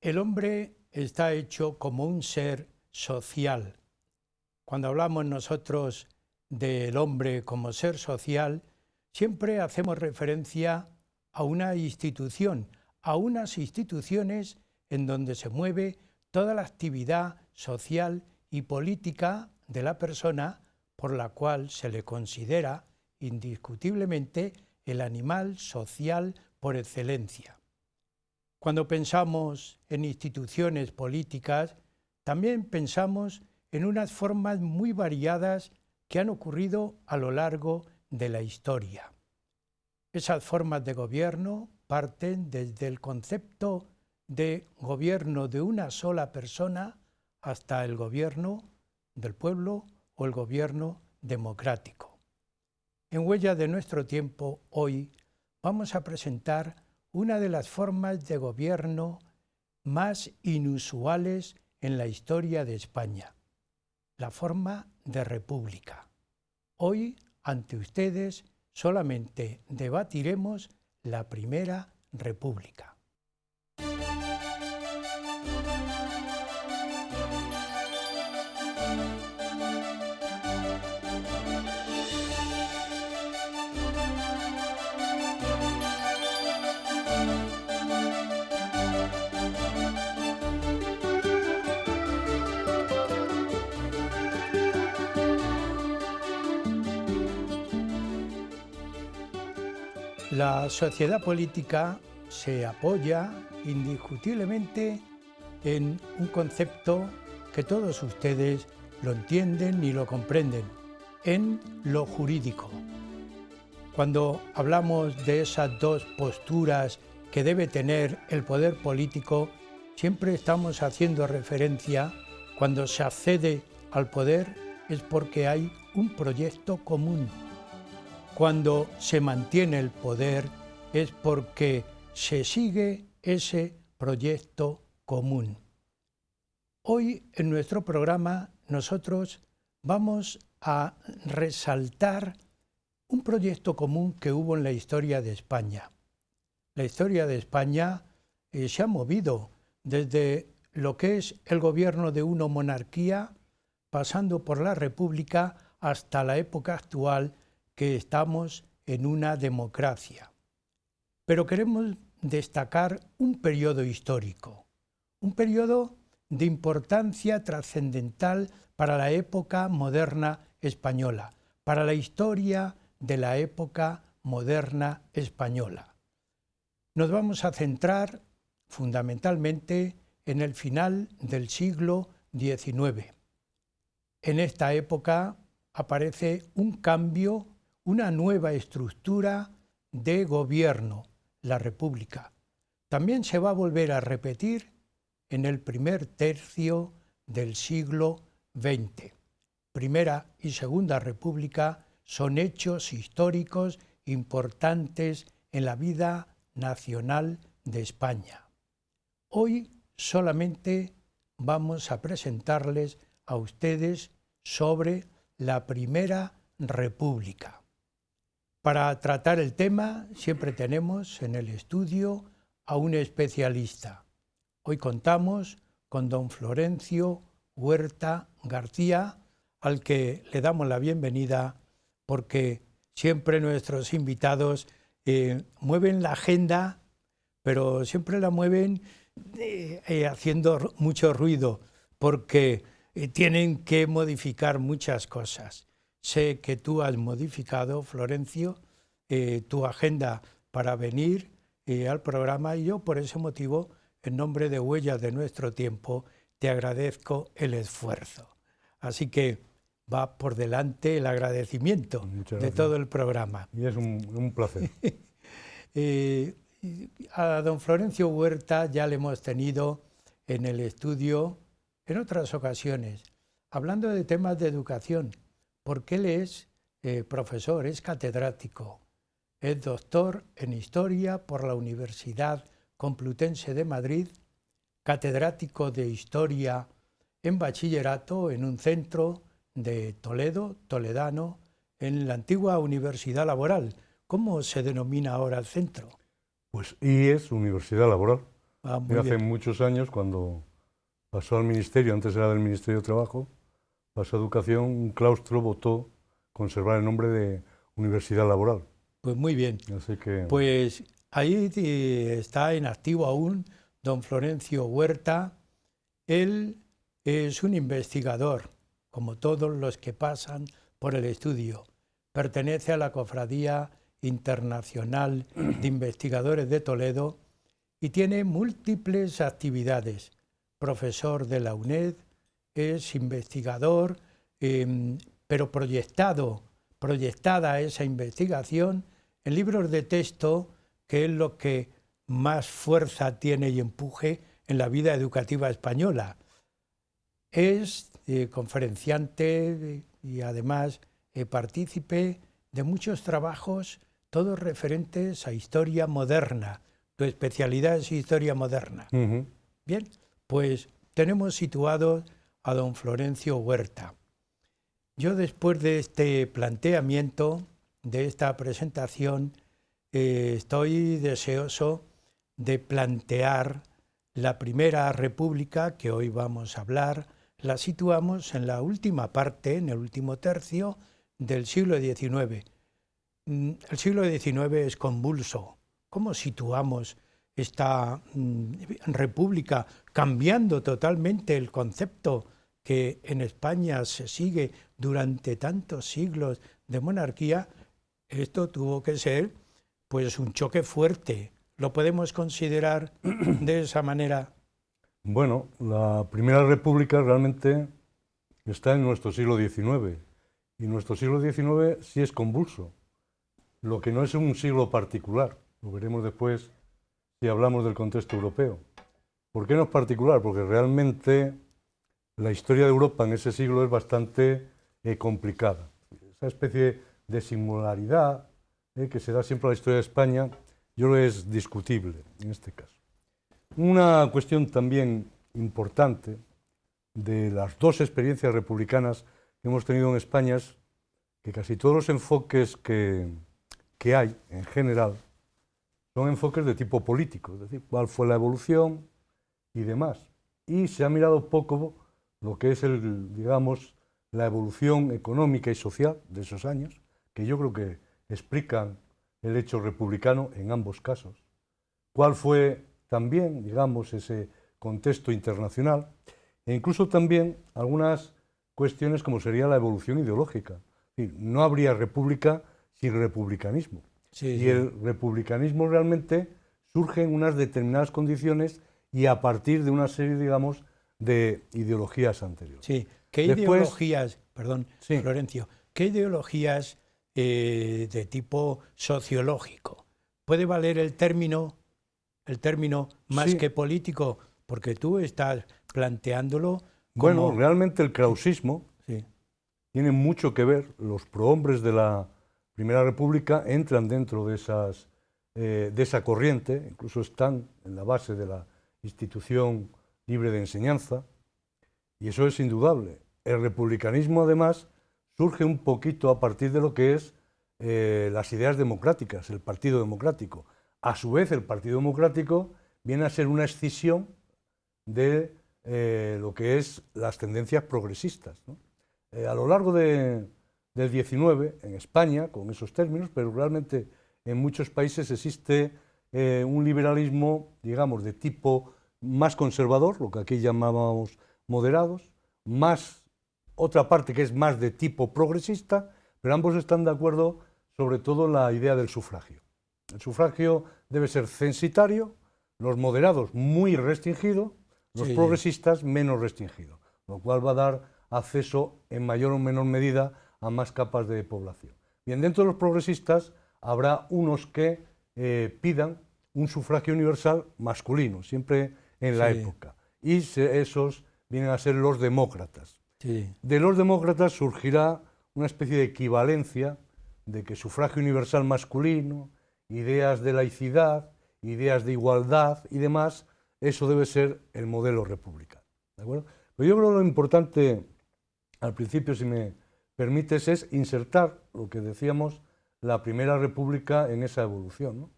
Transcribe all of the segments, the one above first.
El hombre está hecho como un ser social. Cuando hablamos nosotros del hombre como ser social, siempre hacemos referencia a una institución, a unas instituciones en donde se mueve toda la actividad social y política de la persona, por la cual se le considera indiscutiblemente el animal social por excelencia. Cuando pensamos en instituciones políticas, también pensamos en unas formas muy variadas que han ocurrido a lo largo de la historia. Esas formas de gobierno parten desde el concepto de gobierno de una sola persona hasta el gobierno del pueblo o el gobierno democrático. En Huella de nuestro tiempo, hoy vamos a presentar una de las formas de gobierno más inusuales en la historia de España, la forma de república. Hoy, ante ustedes, solamente debatiremos la Primera República. La sociedad política se apoya indiscutiblemente en un concepto que todos ustedes lo entienden y lo comprenden, en lo jurídico. Cuando hablamos de esas dos posturas que debe tener el poder político, siempre estamos haciendo referencia, cuando se accede al poder es porque hay un proyecto común. Cuando se mantiene el poder es porque se sigue ese proyecto común. Hoy en nuestro programa nosotros vamos a resaltar un proyecto común que hubo en la historia de España. La historia de España se ha movido desde lo que es el gobierno de una monarquía, pasando por la república hasta la época actual, que estamos en una democracia. Pero queremos destacar un periodo histórico, un periodo de importancia trascendental para la época moderna española, para la historia de la época moderna española. Nos vamos a centrar fundamentalmente en el final del siglo XIX. En esta época aparece un cambio, una nueva estructura de gobierno, la República. También se va a volver a repetir en el primer tercio del siglo XX. Primera y Segunda República son hechos históricos importantes en la vida nacional de España. Hoy solamente vamos a presentarles a ustedes sobre la Primera República. Para tratar el tema siempre tenemos en el estudio a un especialista. Hoy contamos con don Florencio Huerta García, al que le damos la bienvenida porque siempre nuestros invitados mueven la agenda, pero siempre la mueven haciendo mucho ruido porque tienen que modificar muchas cosas. Sé que tú has modificado, Florencio, tu agenda para venir al programa y yo por ese motivo, en nombre de Huellas de Nuestro Tiempo, te agradezco el esfuerzo. Así que va por delante el agradecimiento de todo el programa. Y es un placer. A don Florencio Huerta ya le hemos tenido en el estudio en otras ocasiones, hablando de temas de educación, porque él es profesor, es catedrático, es doctor en Historia por la Universidad Complutense de Madrid, catedrático de Historia en bachillerato en un centro de Toledo, toledano, en la antigua Universidad Laboral. ¿Cómo se denomina ahora el centro? Pues IES, Universidad Laboral. Ah, muy Mira, hace bien. muchos años, cuando pasó al ministerio, antes era del Ministerio de Trabajo, pasó a Educación, un claustro votó conservar el nombre de Universidad Laboral. Pues muy bien. Así que, Pues ahí está en activo aún don Florencio Huerta. Él es un investigador, como todos los que pasan por el estudio. Pertenece a la Cofradía Internacional de Investigadores de Toledo y tiene múltiples actividades. Profesor de la UNED, es investigador, pero proyectada esa investigación en libros de texto, que es lo que más fuerza tiene y empuje en la vida educativa española. Es conferenciante y además partícipe de muchos trabajos, todos referentes a historia moderna. Tu especialidad es historia moderna. Bien, pues tenemos situado a don Florencio Huerta. Yo, después de este planteamiento, de esta presentación, estoy deseoso de plantear la Primera República, que hoy vamos a hablar. La situamos en la última parte, en el último tercio del siglo XIX. El siglo XIX es convulso. ¿Cómo situamos esta república, cambiando totalmente el concepto que en España se sigue durante tantos siglos de monarquía? Esto tuvo que ser pues un choque fuerte. ¿Lo podemos considerar de esa manera? bueno, la Primera República realmente está en nuestro siglo XIX. Y nuestro siglo XIX sí es convulso. Lo que no es un siglo particular. Lo veremos después si hablamos del contexto europeo. ¿Por qué no es particular? Porque realmente la historia de Europa en ese siglo es bastante complicada. Esa especie de singularidad que se da siempre a la historia de España, yo creo que es discutible en este caso. Una cuestión también importante de las dos experiencias republicanas que hemos tenido en España es que casi todos los enfoques que hay en general son enfoques de tipo político, es decir, cuál fue la evolución y demás. Y se ha mirado poco lo que es digamos, la evolución económica y social de esos años, que yo creo que explican el hecho republicano en ambos casos. ¿Cuál fue también, digamos, ese contexto internacional? E incluso también algunas cuestiones como sería la evolución ideológica. Es decir, no habría república sin republicanismo. Sí, Y sí. el republicanismo realmente surge en unas determinadas condiciones y a partir de una serie, digamos, de ideologías anteriores. Sí. ¿Qué Después, ideologías, perdón, sí, Florencio, qué ideologías de tipo sociológico? ¿Puede valer el término más sí, que político? Porque tú estás planteándolo bueno, como... realmente el krausismo Sí, tiene mucho que ver, los prohombres de la Primera República entran dentro de esa corriente, incluso están en la base de la institución libre de enseñanza, y eso es indudable. El republicanismo, además, surge un poquito a partir de lo que es las ideas democráticas, el Partido Democrático. A su vez, el Partido Democrático viene a ser una escisión de lo que es las tendencias progresistas, ¿no? A lo largo del XIX, en España, con esos términos, pero realmente en muchos países existe un liberalismo, digamos, de tipo más conservador, lo que aquí llamábamos moderados, más otra parte que es más de tipo progresista, pero ambos están de acuerdo sobre todo en la idea del sufragio. El sufragio debe ser censitario, los moderados muy restringido, los sí, sí. progresistas menos restringido, lo cual va a dar acceso en mayor o menor medida a más capas de población. Bien, dentro de los progresistas habrá unos que pidan un sufragio universal masculino, siempre en la Sí, época, y esos vienen a ser los demócratas. sí. De los demócratas surgirá una especie de equivalencia de que sufragio universal masculino, ideas de laicidad, ideas de igualdad y demás, eso debe ser el modelo republicano. ¿De acuerdo? Pero yo creo que lo importante al principio, si me permites, es insertar lo que decíamos, la Primera República en esa evolución, ¿no?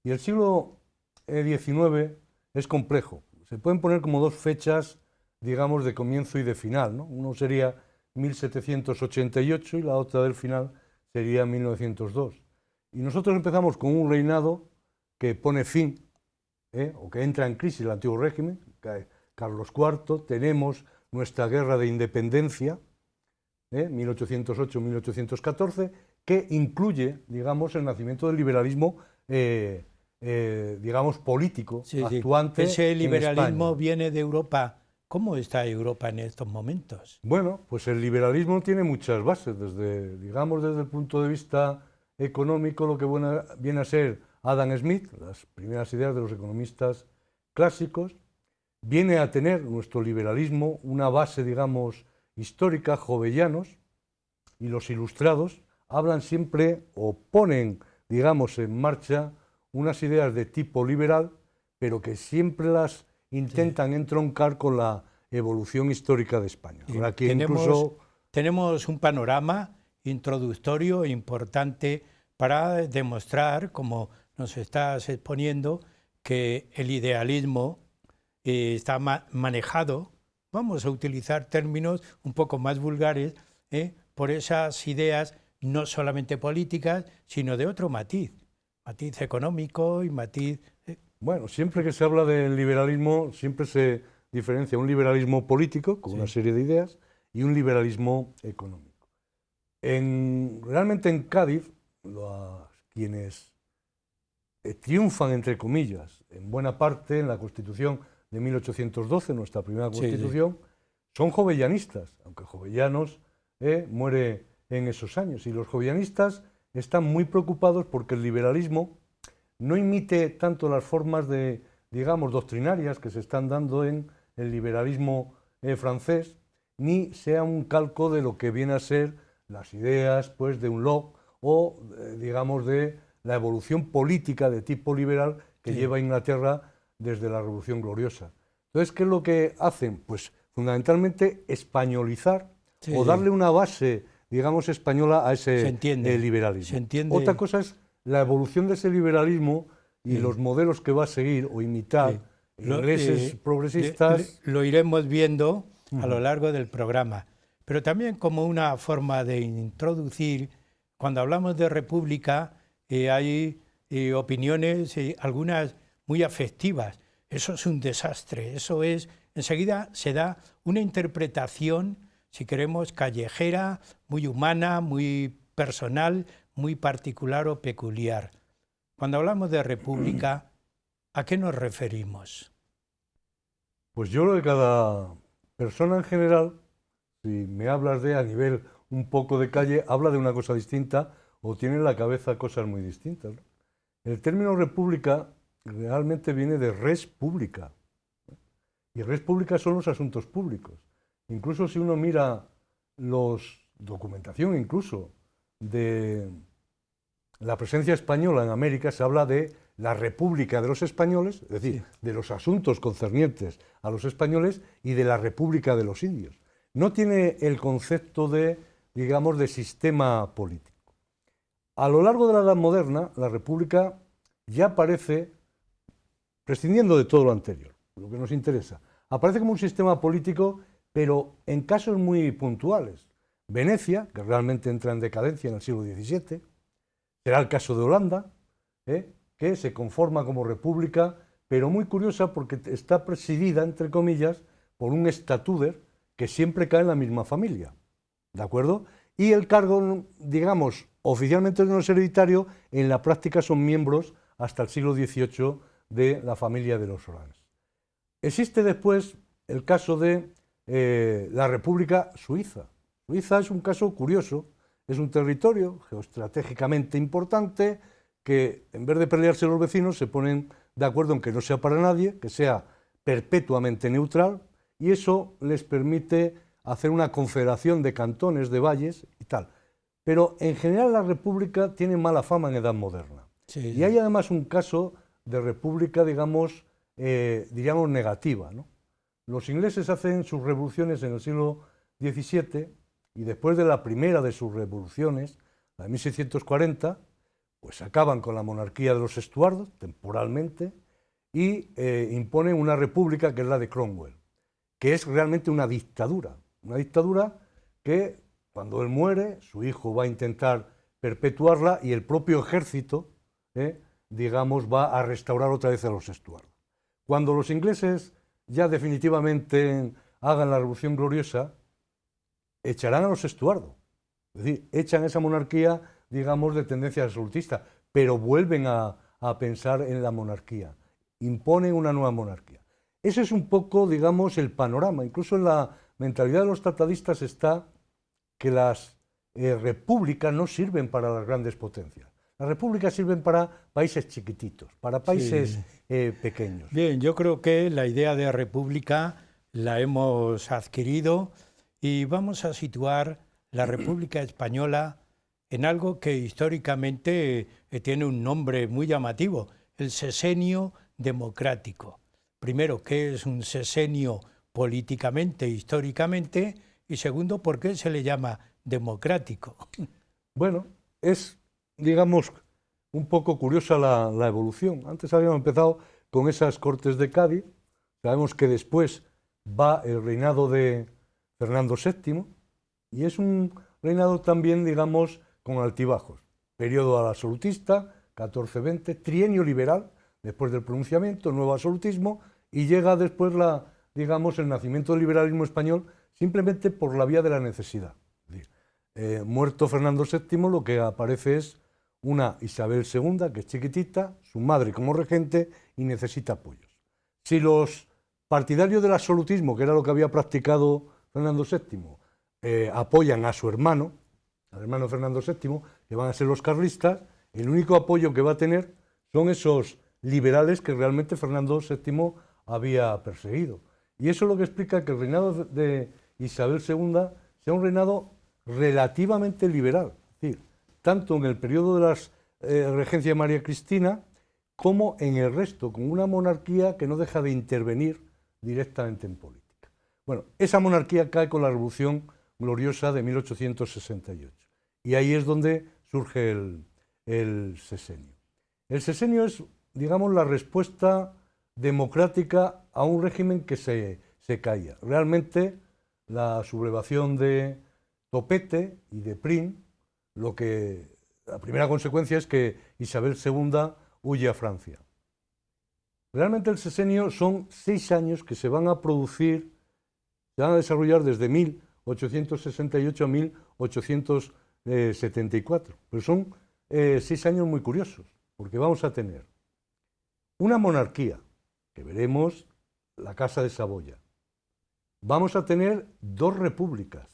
Y el siglo XIX es complejo. Se pueden poner como dos fechas, digamos, de comienzo y de final, ¿no? Uno sería 1788 y la otra del final sería 1902. Y nosotros empezamos con un reinado que pone fin, o que entra en crisis el antiguo régimen, Carlos IV, tenemos nuestra guerra de independencia, 1808-1814, que incluye, digamos, el nacimiento del liberalismo, digamos, político, actuante. Ese liberalismo en España. viene de Europa. ¿Cómo está Europa en estos momentos? Bueno, pues el liberalismo tiene muchas bases, digamos, desde el punto de vista económico, lo que viene a ser Adam Smith, las primeras ideas de los economistas clásicos, viene a tener nuestro liberalismo una base, digamos, histórica, jovellanos, y los ilustrados hablan siempre o ponen, digamos, en marcha unas ideas de tipo liberal, pero que siempre las intentan entroncar con la evolución histórica de España. Aquí tenemos un panorama introductorio importante para demostrar, como nos estás exponiendo, que el idealismo está manejado, vamos a utilizar términos un poco más vulgares, por esas ideas no solamente políticas, sino de otro matiz económico y matiz... Bueno, siempre que se habla del liberalismo, siempre se diferencia un liberalismo político, con una serie de ideas, y un liberalismo económico. Realmente en Cádiz, quienes triunfan, entre comillas, en buena parte en la Constitución de 1812, nuestra primera Constitución, son jovellanistas, aunque Jovellanos muere en esos años, y los jovellanistas están muy preocupados porque el liberalismo no imite tanto las formas de, digamos, doctrinarias que se están dando en el liberalismo francés, ni sea un calco de lo que viene a ser las ideas, pues, de un Locke o, digamos, de la evolución política de tipo liberal que lleva Inglaterra desde la Revolución Gloriosa. Entonces, ¿qué es lo que hacen? Pues, fundamentalmente, españolizar o darle una base, digamos, española a ese liberalismo. Otra cosa es la evolución de ese liberalismo y los modelos que va a seguir o imitar ingleses progresistas. Lo iremos viendo a lo largo del programa, pero también como una forma de introducir, cuando hablamos de república, hay opiniones, algunas muy afectivas. Eso es un desastre, eso es, enseguida se da una interpretación, si queremos, callejera, muy humana, muy personal, muy particular o peculiar. Cuando hablamos de república, ¿a qué nos referimos? Pues yo creo que cada persona en general, si me hablas a nivel un poco de calle, habla de una cosa distinta o tiene en la cabeza cosas muy distintas, ¿no? El término república realmente viene de res pública, y res pública son los asuntos públicos. Incluso si uno mira documentación incluso de la presencia española en América, se habla de la República de los Españoles, es decir, de los asuntos concernientes a los españoles, y de la República de los Indios. No tiene el concepto de, digamos, de sistema político. A lo largo de la Edad Moderna, la República ya aparece, prescindiendo de todo lo anterior, lo que nos interesa, aparece como un sistema político, pero en casos muy puntuales. Venecia, que realmente entra en decadencia en el siglo XVII, será el caso de Holanda, que se conforma como república, pero muy curiosa porque está presidida, entre comillas, por un estatúder que siempre cae en la misma familia, ¿de acuerdo? Y el cargo, digamos, oficialmente no es hereditario, en la práctica son miembros hasta el siglo XVIII de la familia de los Orans. Existe después el caso de la República Suiza. Suiza es un caso curioso, es un territorio geoestratégicamente importante que, en vez de pelearse los vecinos, se ponen de acuerdo en que no sea para nadie, que sea perpetuamente neutral, y eso les permite hacer una confederación de cantones, de valles y tal. Pero en general la república tiene mala fama en Edad Moderna. Y hay además un caso de república, digamos, diríamos negativa, ¿no? Los ingleses hacen sus revoluciones en el siglo XVII y después de la primera de sus revoluciones, la de 1640, pues acaban con la monarquía de los Estuardos, temporalmente, y impone una república que es la de Cromwell, que es realmente una dictadura que cuando él muere, su hijo va a intentar perpetuarla y el propio ejército, digamos, va a restaurar otra vez a los estuardos. Cuando los ingleses ya definitivamente hagan la Revolución Gloriosa, echarán a los estuardos, es decir, echan esa monarquía, digamos, de tendencia absolutista, pero vuelven a pensar en la monarquía, imponen una nueva monarquía. Ese es un poco, digamos, el panorama. Incluso en la mentalidad de los tratadistas está que las repúblicas no sirven para las grandes potencias. Las repúblicas sirven para países chiquititos, para países pequeños. Bien, yo creo que la idea de república la hemos adquirido y vamos a situar la República Española en algo que históricamente tiene un nombre muy llamativo, el sesenio democrático. Primero, ¿qué es un sesenio políticamente, históricamente? Y segundo, ¿por qué se le llama democrático? Bueno, es, digamos, un poco curiosa la evolución. Antes habíamos empezado con esas Cortes de Cádiz, sabemos que después va el reinado de Fernando VII, y es un reinado también, digamos, con altibajos. Periodo absolutista, 1420, trienio liberal, después del pronunciamiento, nuevo absolutismo, y llega después digamos, el nacimiento del liberalismo español simplemente por la vía de la necesidad. Es decir, muerto Fernando VII, lo que aparece es una Isabel II, que es chiquitita, su madre como regente, y necesita apoyos. Si los partidarios del absolutismo, que era lo que había practicado Fernando VII, apoyan a su hermano, al hermano Fernando VII, que van a ser los carlistas, el único apoyo que va a tener son esos liberales que realmente Fernando VII había perseguido. Y eso es lo que explica que el reinado de Isabel II sea un reinado relativamente liberal, es decir, tanto en el periodo de la regencia de María Cristina como en el resto, con una monarquía que no deja de intervenir directamente en política. Bueno, esa monarquía cae con la Revolución Gloriosa de 1868 y ahí es donde surge el sesenio. El sesenio es, digamos, la respuesta democrática a un régimen que se caía. Realmente la sublevación de Topete y de Prim, la primera consecuencia es que Isabel II huye a Francia. Realmente el sesenio son 6 años que se van a producir, se van a desarrollar desde 1868 a 1874, pero son 6 años muy curiosos, porque vamos a tener una monarquía, que veremos la Casa de Saboya. Vamos a tener 2 repúblicas,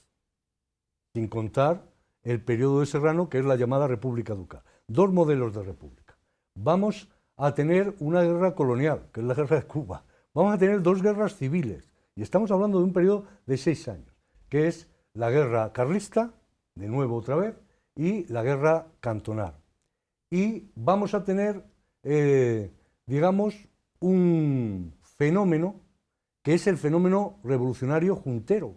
sin contar el periodo de Serrano, que es la llamada República Ducal. 2 modelos de república. Vamos a tener una guerra colonial, que es la guerra de Cuba. Vamos a tener 2 guerras civiles, y estamos hablando de un periodo de 6 años, que es la guerra carlista, de nuevo otra vez, y la guerra cantonal. Y vamos a tener, digamos, un fenómeno que es el fenómeno revolucionario juntero.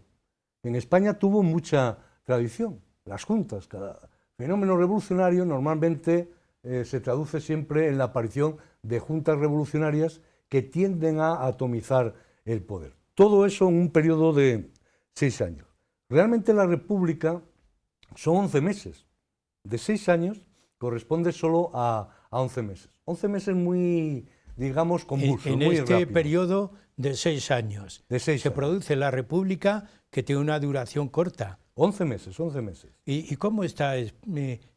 En España tuvo mucha tradición, las juntas. Cada fenómeno revolucionario normalmente se traduce siempre en la aparición de juntas revolucionarias que tienden a atomizar el poder. Todo eso en un periodo de 6 años. Realmente la República son 11 meses. De 6 años corresponde solo a 11 meses. 11 meses muy, digamos, convulsos, en muy este rápidos. periodo de 6 años se produce la República, que tiene una duración corta. 11 meses, 11 meses. ¿Y cómo está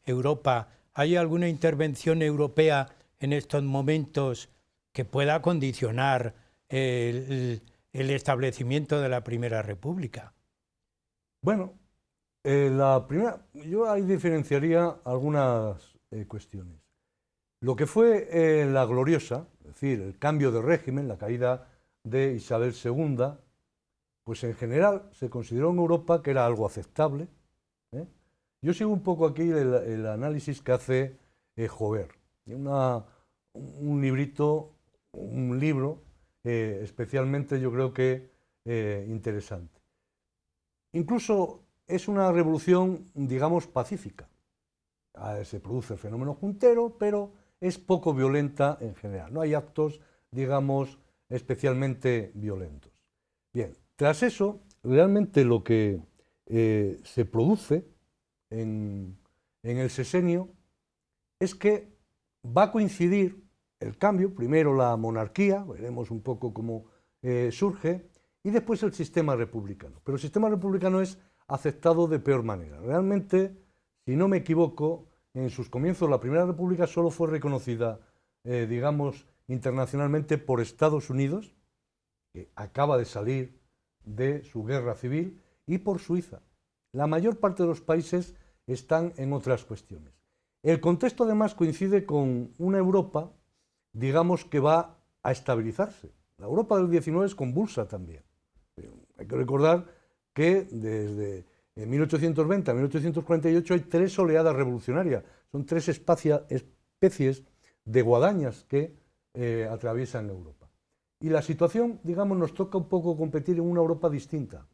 Europa? ¿Hay alguna intervención europea en estos momentos que pueda condicionar el establecimiento de la Primera República? Bueno, yo ahí diferenciaría algunas cuestiones. Lo que fue la Gloriosa, es decir, el cambio de régimen, la caída de Isabel II, pues en general se consideró en Europa que era algo aceptable. Yo sigo un poco aquí el análisis que hace Jover, un libro especialmente yo creo que interesante. Incluso es una revolución, digamos, pacífica. Se produce el fenómeno juntero, pero es poco violenta en general. No hay actos digamos, especialmente violentos. Bien, tras eso, realmente lo que se produce en el sexenio es que va a coincidir el cambio, primero la monarquía, veremos un poco cómo surge, y después el sistema republicano. Pero el sistema republicano es aceptado de peor manera. Realmente, si no me equivoco, en sus comienzos la Primera República solo fue reconocida, digamos, internacionalmente por Estados Unidos, que acaba de salir de su guerra civil, y por Suiza. La mayor parte de los países están en otras cuestiones. El contexto además coincide con una Europa, digamos, que va a estabilizarse. La Europa del XIX es convulsa también. Hay que recordar que desde 1820 a 1848 hay 3 oleadas revolucionarias. Son 3 especies de guadañas que atraviesan Europa. Y la situación, digamos, nos toca un poco competir en una Europa distinta.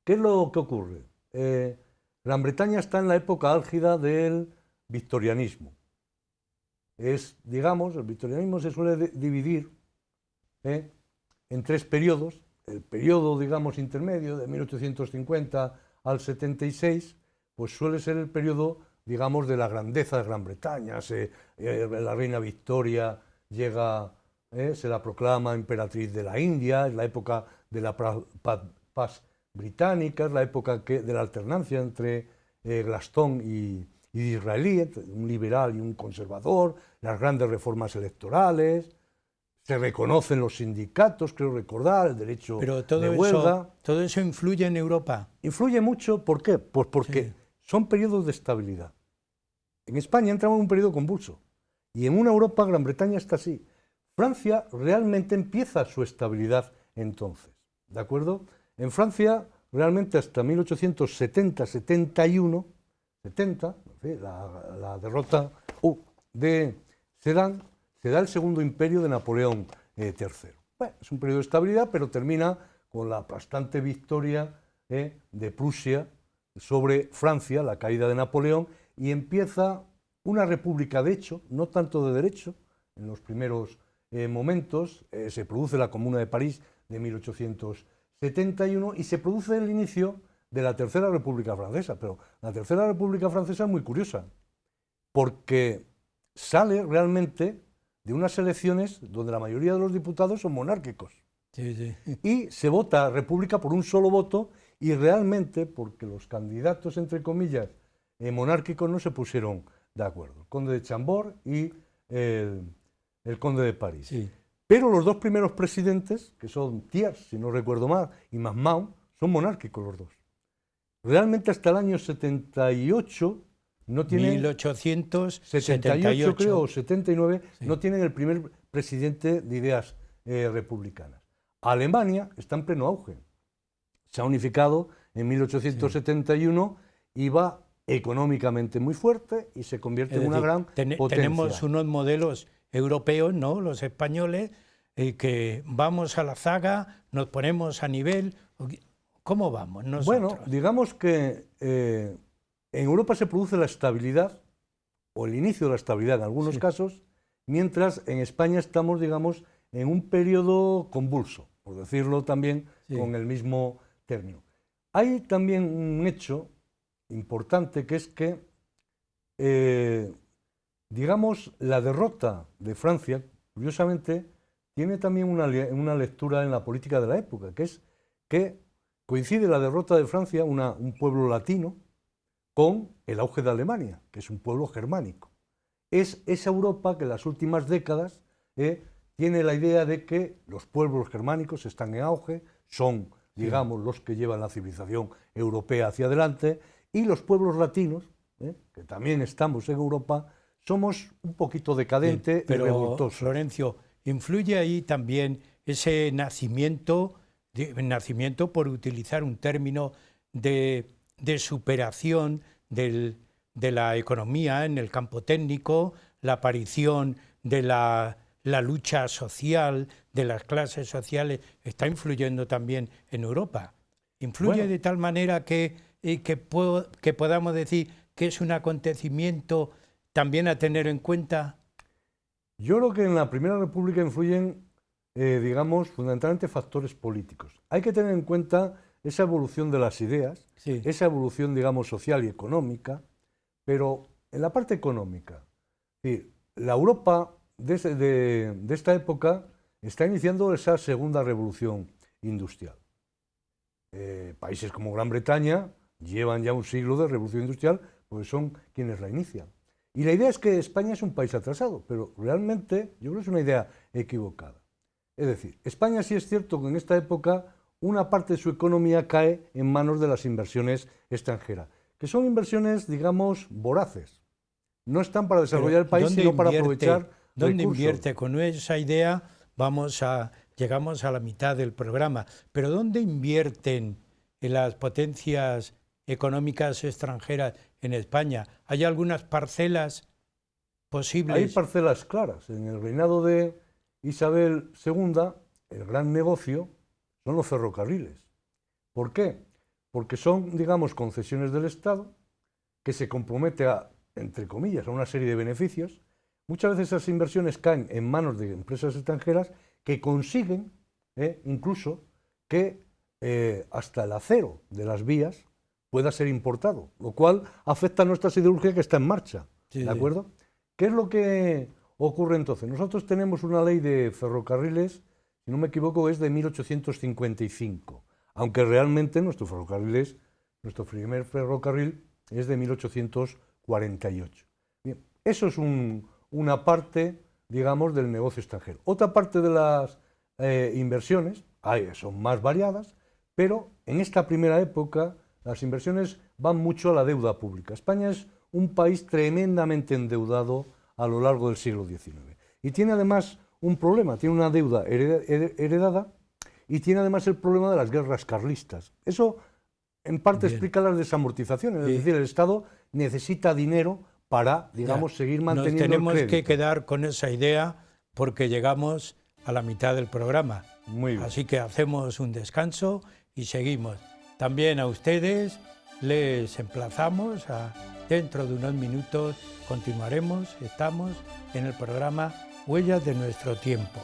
¿Qué es lo que ocurre? Gran Bretaña está en la época álgida del victorianismo. Digamos, el victorianismo se suele dividir en 3 periodos. El periodo, digamos, intermedio de 1850 al 76, pues suele ser el periodo, digamos, de la grandeza de Gran Bretaña. La reina Victoria llega, se la proclama emperatriz de la India, es la época de la paz británica, es la época de la alternancia entre Gladstone y Disraeli, entre un liberal y un conservador, las grandes reformas electorales. Se reconocen los sindicatos, creo recordar, el derecho de huelga. ¿Todo eso influye en Europa? Influye mucho, ¿por qué? Pues porque son periodos de estabilidad. En España entramos en un periodo convulso, y en una Europa, Gran Bretaña está así. Francia realmente empieza su estabilidad entonces, ¿de acuerdo? En Francia, realmente hasta 1870-71, la derrota de Sedan, se da el segundo imperio de Napoleón III. Bueno, es un periodo de estabilidad, pero termina con la aplastante victoria de Prusia sobre Francia, la caída de Napoleón, y empieza una república de hecho, no tanto de derecho. En los primeros momentos se produce la Comuna de París de 1871 y se produce el inicio de la Tercera República Francesa. Pero la Tercera República Francesa es muy curiosa, porque sale realmente de unas elecciones donde la mayoría de los diputados son monárquicos. Sí. Y se vota república por un solo voto, y realmente porque los candidatos, entre comillas, monárquicos no se pusieron de acuerdo. El conde de Chambord y el conde de París. Sí. Pero los 2 primeros presidentes, que son Thiers, si no recuerdo mal, y Masmau, son monárquicos los 2. Realmente hasta el año 78... no tienen 1878, creo, o 79, sí. No tienen el primer presidente de ideas republicanas. Alemania está en pleno auge. Se ha unificado en 1871 y va económicamente muy fuerte y se convierte en una gran potencia. Tenemos unos modelos europeos, ¿no? Los españoles, que vamos a la zaga, nos ponemos a nivel. ¿Cómo vamos nosotros? Bueno, digamos que en Europa se produce la estabilidad, o el inicio de la estabilidad en algunos casos, mientras en España estamos, digamos, en un periodo convulso, por decirlo también con el mismo término. Hay también un hecho importante, que es que, digamos, la derrota de Francia, curiosamente, tiene también una lectura en la política de la época, que es que coincide la derrota de Francia, un pueblo latino, con el auge de Alemania, que es un pueblo germánico. Es esa Europa que en las últimas décadas tiene la idea de que los pueblos germánicos están en auge, son, digamos, los que llevan la civilización europea hacia adelante, y los pueblos latinos, que también estamos en Europa, somos un poquito decadentes y revoltosos. Florencio, ¿influye ahí también ese nacimiento, por utilizar un término, de superación de la economía en el campo técnico, la aparición de la lucha social, de las clases sociales, está influyendo también en Europa? ¿Influye de tal manera que podamos decir que es un acontecimiento también a tener en cuenta? Yo creo que en la Primera República influyen, digamos, fundamentalmente factores políticos. Hay que tener en cuenta esa evolución de las ideas, Sí. esa evolución, digamos, social y económica, pero en la parte económica, es decir, la Europa de esta época está iniciando esa segunda revolución industrial. Países como Gran Bretaña llevan ya un siglo de revolución industrial, porque son quienes la inician. Y la idea es que España es un país atrasado, pero realmente yo creo que es una idea equivocada. Es decir, España sí es cierto que en esta época una parte de su economía cae en manos de las inversiones extranjeras, que son inversiones, digamos, voraces. No están para desarrollar el país, sino para aprovechar ¿Dónde recursos. invierte? Con esa idea llegamos a la mitad del programa, pero ¿dónde invierten en las potencias económicas extranjeras en España? ¿Hay algunas parcelas posibles? Hay parcelas claras. En el reinado de Isabel II, el gran negocio son los ferrocarriles. ¿Por qué? Porque son, digamos, concesiones del Estado que se compromete a, entre comillas, a una serie de beneficios. Muchas veces esas inversiones caen en manos de empresas extranjeras que consiguen, incluso, que hasta el acero de las vías pueda ser importado, lo cual afecta a nuestra siderurgia que está en marcha. Sí, ¿De acuerdo? ¿Qué es lo que ocurre entonces? Nosotros tenemos una ley de ferrocarriles, si no me equivoco, es de 1855, aunque realmente nuestro primer ferrocarril es de 1848. Bien, eso es una parte, digamos, del negocio extranjero. Otra parte de las inversiones son más variadas, pero en esta primera época las inversiones van mucho a la deuda pública. España es un país tremendamente endeudado a lo largo del siglo XIX. Y tiene además un problema, tiene una deuda heredada y tiene además el problema de las guerras carlistas. Eso en parte explica las desamortizaciones, es decir, el Estado necesita dinero para, digamos, seguir manteniendo el crédito. Nos tenemos que quedar con esa idea porque llegamos a la mitad del programa. Muy bien. Así que hacemos un descanso y seguimos. También a ustedes les emplazamos a dentro de unos minutos continuaremos, estamos en el programa Huellas de nuestro tiempo.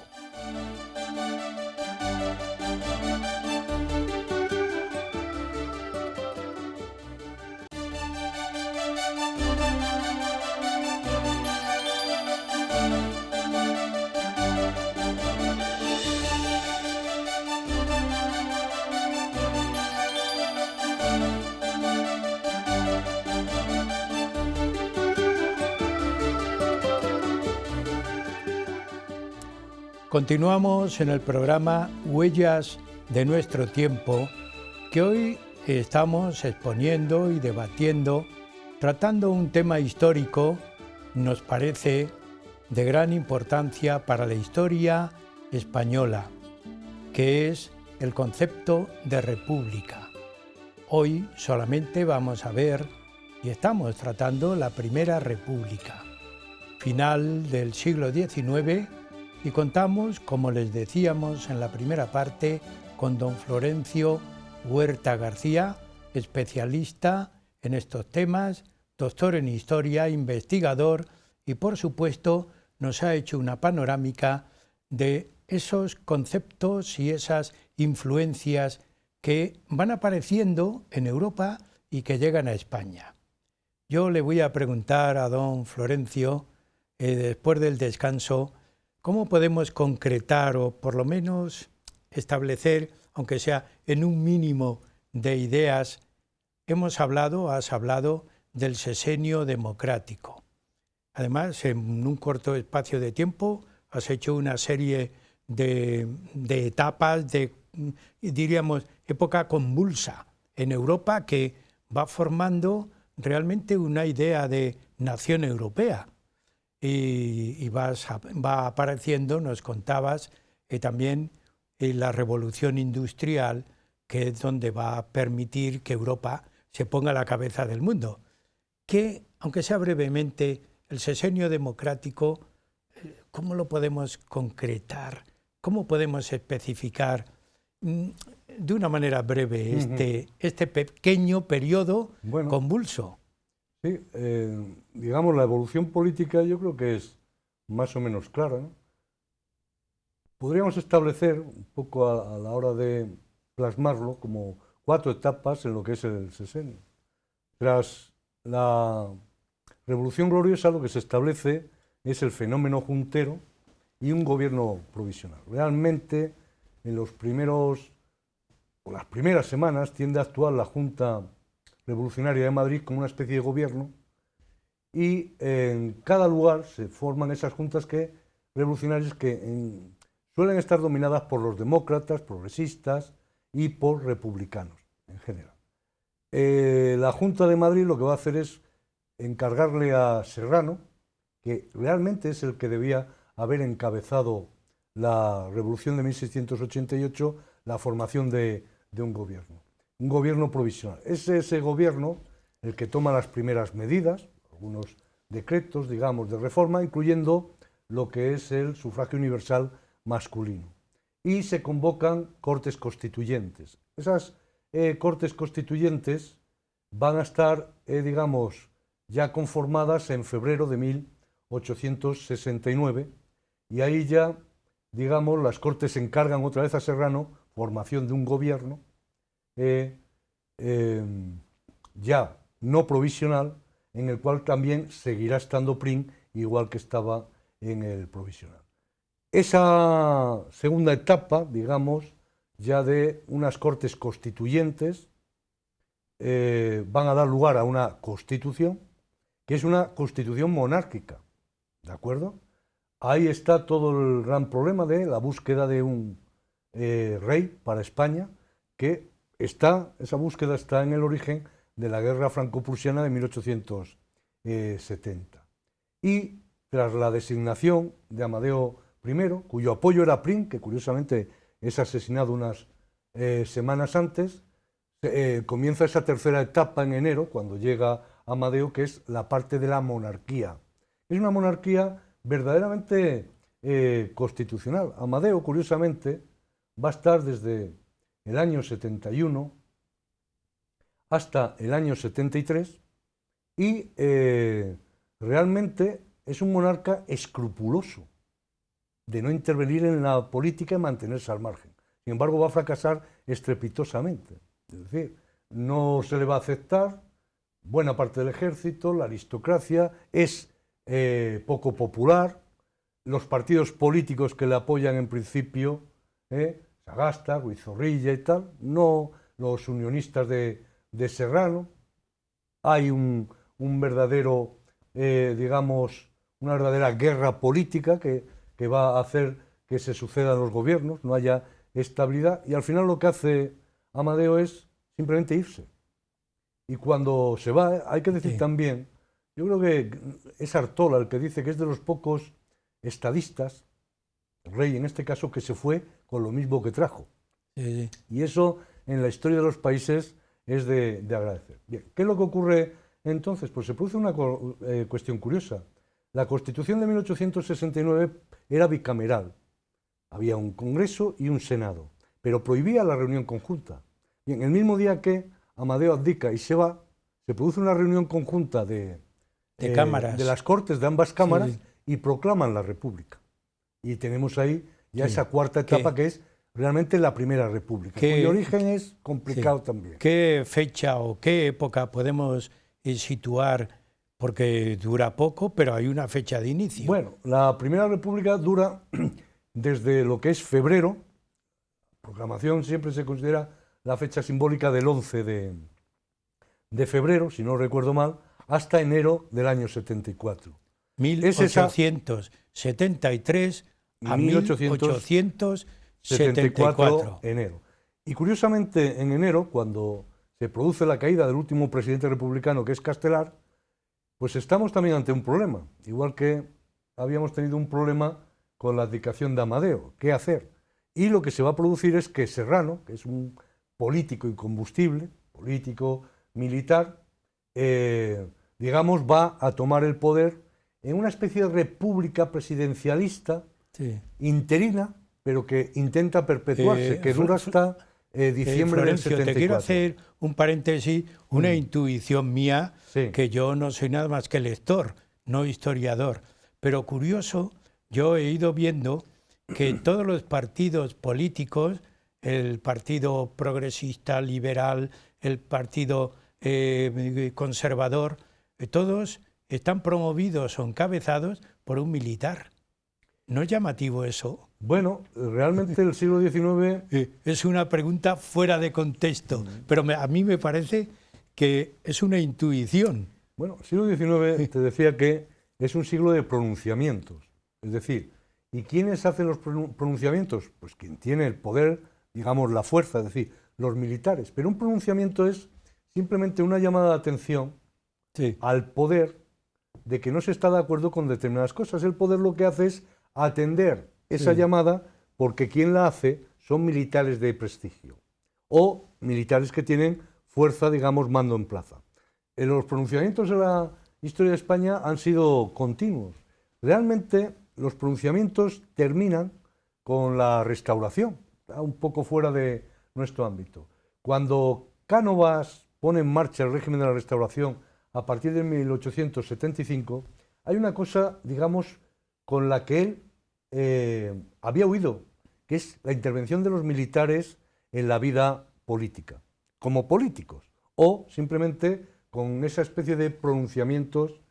Continuamos en el programa Huellas de nuestro tiempo, que hoy estamos exponiendo y debatiendo, tratando un tema histórico, nos parece, de gran importancia para la historia española, que es el concepto de república. Hoy solamente vamos a ver y estamos tratando la Primera República, final del siglo XIX, y contamos, como les decíamos en la primera parte, con don Florencio Huerta García, especialista en estos temas, doctor en historia, investigador y, por supuesto, nos ha hecho una panorámica de esos conceptos y esas influencias que van apareciendo en Europa y que llegan a España. Yo le voy a preguntar a don Florencio, después del descanso, ¿cómo podemos concretar o por lo menos establecer, aunque sea en un mínimo de ideas? Has hablado del sexenio democrático. Además, en un corto espacio de tiempo has hecho una serie de etapas, diríamos, época convulsa en Europa que va formando realmente una idea de nación europea. Y va apareciendo, nos contabas, también la revolución industrial, que es donde va a permitir que Europa se ponga a la cabeza del mundo. Que, aunque sea brevemente, el sexenio democrático, ¿cómo lo podemos concretar? ¿Cómo podemos especificar de una manera breve este pequeño periodo convulso? Sí, digamos, la evolución política yo creo que es más o menos clara, ¿no? Podríamos establecer, un poco a la hora de plasmarlo, como 4 etapas en lo que es el sexenio. Tras la Revolución Gloriosa, lo que se establece es el fenómeno juntero y un gobierno provisional. Realmente, en las primeras semanas tiende a actuar la Junta Revolucionaria de Madrid como una especie de gobierno, y en cada lugar se forman esas juntas revolucionarias que suelen estar dominadas por los demócratas, progresistas y por republicanos en general. La Junta de Madrid lo que va a hacer es encargarle a Serrano, que realmente es el que debía haber encabezado la Revolución de 1688, la formación de un gobierno provisional. Es ese gobierno el que toma las primeras medidas, algunos decretos, digamos, de reforma, incluyendo lo que es el sufragio universal masculino. Y se convocan cortes constituyentes. Esas cortes constituyentes van a estar, digamos, ya conformadas en febrero de 1869, y ahí ya, digamos, las Cortes encargan otra vez a Serrano formación de un gobierno ya no provisional, en el cual también seguirá estando Prim, igual que estaba en el provisional. Esa segunda etapa, digamos, ya de unas Cortes constituyentes, van a dar lugar a una constitución, que es una constitución monárquica, ¿de acuerdo? Ahí está todo el gran problema de la búsqueda de un rey para España, que esa búsqueda está en el origen de la guerra franco-prusiana de 1870. Y tras la designación de Amadeo I, cuyo apoyo era Prim, que curiosamente es asesinado unas semanas antes, comienza esa tercera etapa en enero, cuando llega Amadeo, que es la parte de la monarquía. Es una monarquía verdaderamente constitucional. Amadeo, curiosamente, va a estar desde el año 71 hasta el año 73 y realmente es un monarca escrupuloso de no intervenir en la política y mantenerse al margen. Sin embargo, va a fracasar estrepitosamente. Es decir, no se le va a aceptar buena parte del ejército, la aristocracia, es poco popular, los partidos políticos que le apoyan en principio, Sagasta, Ruiz Zorrilla y tal, no los unionistas de Serrano. Hay un verdadero, digamos, una verdadera guerra política que va a hacer que se sucedan los gobiernos, no haya estabilidad, y al final lo que hace Amadeo es simplemente irse. Y cuando se va, hay que decir también, yo creo que es Artola el que dice que es de los pocos estadistas, el rey en este caso, que se fue con lo mismo que trajo. Y eso en la historia de los países es de agradecer. Bien, ¿qué es lo que ocurre entonces? Pues se produce una cuestión curiosa. La Constitución de 1869 era bicameral. Había un Congreso y un Senado, pero prohibía la reunión conjunta. Bien, el mismo día que Amadeo abdica y se va, se produce una reunión conjunta de cámaras, de las Cortes de ambas cámaras, y proclaman la República. Y tenemos ahí ya esa cuarta etapa, que es realmente la Primera República, cuyo origen es complicado también. ¿Qué fecha o qué época podemos situar? Porque dura poco, pero hay una fecha de inicio. Bueno, la Primera República dura desde lo que es febrero. Proclamación siempre se considera la fecha simbólica del 11 de febrero, si no recuerdo mal, hasta enero del año 74. 1873 a 1874. Enero. Y curiosamente, en enero, cuando se produce la caída del último presidente republicano, que es Castelar, pues estamos también ante un problema, igual que habíamos tenido un problema con la abdicación de Amadeo. ¿Qué hacer? Y lo que se va a producir es que Serrano, que es un político incombustible, político militar, digamos, va a tomar el poder en una especie de república presidencialista, interina, pero que intenta perpetuarse, que dura hasta diciembre del 74. Te quiero hacer un paréntesis, una intuición mía, que yo no soy nada más que lector, no historiador, pero curioso yo he ido viendo que todos los partidos políticos, el Partido Progresista, Liberal, el Partido Conservador, todos están promovidos o encabezados por un militar. ¿No es llamativo eso? Bueno, realmente el siglo XIX... Es una pregunta fuera de contexto, pero a mí me parece que es una intuición. Bueno, el siglo XIX te decía que es un siglo de pronunciamientos. Es decir, ¿y quiénes hacen los pronunciamientos? Pues quien tiene el poder, digamos, la fuerza, es decir, los militares. Pero un pronunciamiento es simplemente una llamada de atención al poder de que no se está de acuerdo con determinadas cosas. El poder lo que hace es atender esa llamada porque quien la hace son militares de prestigio o militares que tienen fuerza, digamos, mando en plaza. Los pronunciamientos de la historia de España han sido continuos. Realmente los pronunciamientos terminan con la Restauración, un poco fuera de nuestro ámbito. Cuando Cánovas pone en marcha el régimen de la Restauración a partir de 1875, hay una cosa, digamos, con la que él había huido, que es la intervención de los militares en la vida política, como políticos, o simplemente con esa especie de pronunciamientos,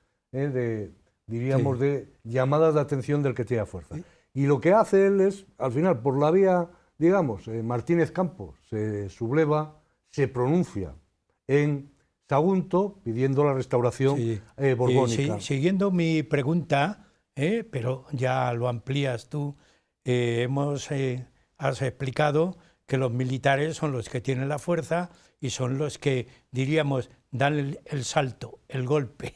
diríamos, de llamadas de atención del que tiene fuerza. Y lo que hace él es, al final, por la vía, digamos, Martínez Campos se subleva, se pronuncia en Sagunto pidiendo la restauración borbónica. Siguiendo mi pregunta, pero ya lo amplías tú, has explicado que los militares son los que tienen la fuerza y son los que, diríamos, dan el salto, el golpe,